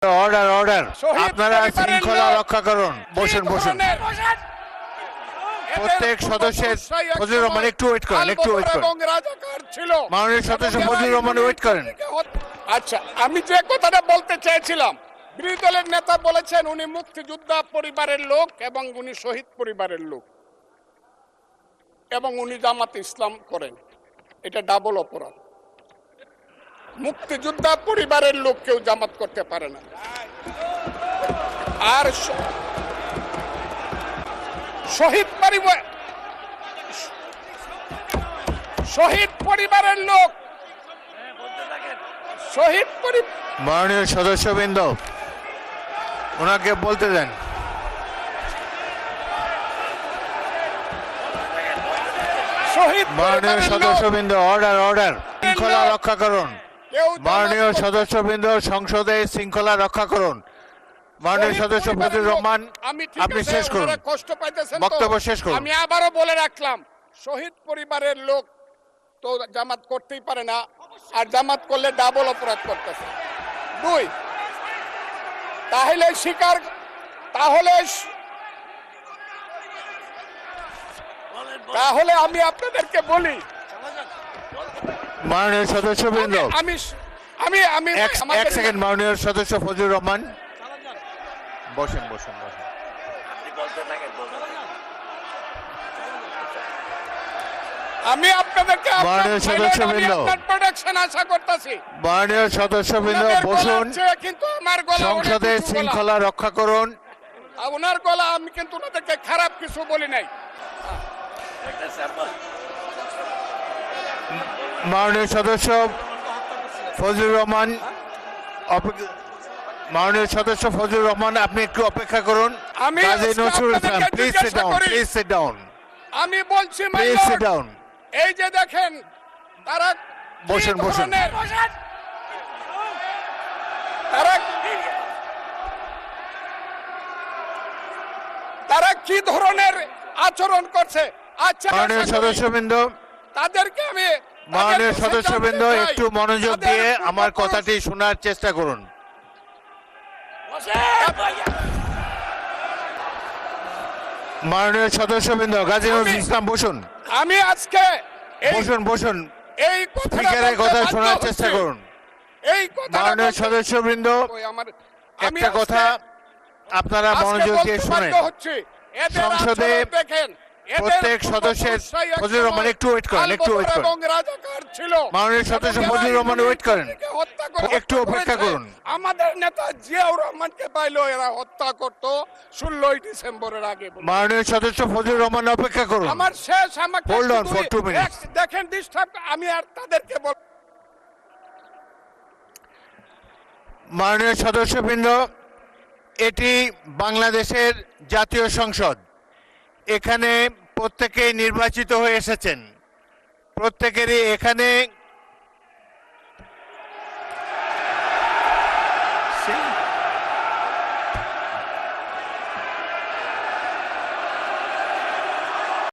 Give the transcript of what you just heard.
Order order আপনারা শৃঙ্খলা রক্ষা করুন। বসুন বসুন। প্রত্যেক সদস্যের ফজলুর রহমান একটু ওয়েট করেন, একটু ওয়েট করেন। মাননীয় সদস্য ফজলুর রহমান ওয়েট করেন। আচ্ছা, আমি যে কথাটা বলতে চেয়েছিলাম, বিরোধী দলের নেতা বলেছেন উনি মুক্তিযোদ্ধা পরিবারের লোক এবং উনি শহীদ পরিবারের লোক এবং উনি জামাত ইসলাম করেন। এটা ডাবল অপরাধ। মুক্তিযোদ্ধা পরিবারের লোক কেউ জামাত করতে পারে না। আর শহীদ পরিবারের লোক মাননীয় সদস্যবৃন্দ ওনাকে বলতে দেন। মাননীয় সদস্যবৃন্দ অর্ডার অর্ডার শৃঙ্খলা রক্ষা করুন। মাননীয় সদস্যবৃন্দ সংসদে শৃঙ্খলা রক্ষা করুন। মাননীয় সদস্য ফজলুর রহমান আপনি শেষ করুন, বক্তব্য শেষ করুন। আমি আবারও বলে রাখলাম, শহীদ পরিবারের লোক তো জামাত করতেই পারে না, আর জামাত করলে ডাবল অপরাধ করতেছে। দুই, তাহলে আমি আপনাদেরকে বলি, মাননীয় সদস্যবৃন্দ আমি আমি আমি এক সেকেন্ড। মাননীয় সদস্য ফজলুর রহমান বসেন বসেন বসেন। আমি আপনাদেরকে মাননীয় সদস্যবৃন্দ প্রোটেকশন আশা করতেছি। মাননীয় সদস্যবৃন্দ বসুন। কিন্তু আমার গলা সংসদে শৃঙ্খলা রক্ষা করুন। ওনার গলা, আমি কিন্তু ওনাদেরকে খারাপ কিছু বলি নাই। মাননীয় সদস্য ফজলুর রহমান মাননীয় সদস্য ফজলুর রহমান আপনি একটু অপেক্ষা করুন। আমি please sit down, please sit down. আমি বলছি প্লিজ সিট ডাউন। এই যে দেখেন তারা বসুন বসুন। তারা কি ধরনের আচরণ করছে। আচ্ছা মাননীয় সদস্যবৃন্দ তাদেরকে আমি মাননীয় সদস্যবৃন্দ একটু মনোযোগ দিয়ে আমার কথাটি শোনার চেষ্টা করুন। মাননীয় সদস্যবৃন্দ গাজী নজরুল ইসলাম বসুন। আমি আজকে বসুন বসুন। এই স্পিকারের কথা শোনার চেষ্টা করুন। এই কথা মাননীয় সদস্যবৃন্দ একটা কথা আপনারা মনোযোগ দিয়ে শুনেন। সংসদে প্রত্যেক সদস্যের ফজলুর রহমান একটু ওয়েট করেন, একটু ওয়েট করেন। মাননীয় সদস্য ফজলুর রহমান ওয়েট করেন, একটু অপেক্ষা করুন। আমাদের নেতা জিয়াউর রহমানকে পাইলো এরা হত্যা করত 16 ডিসেম্বরের আগে। মাননীয় সদস্য ফজলুর রহমান অপেক্ষা করুন। আমার শেষ, আমাকে হোল্ড অন ফর 2 মিনিটস। দেখেন ডিস্টার্ব, আমি আর তাদেরকে বল। মাননীয় সদস্যবৃন্দ এটি বাংলাদেশের জাতীয় সংসদ। এখানে প্রত্যেকেই নির্বাচিত হয়ে এসেছেন। প্রত্যেকেরই এখানে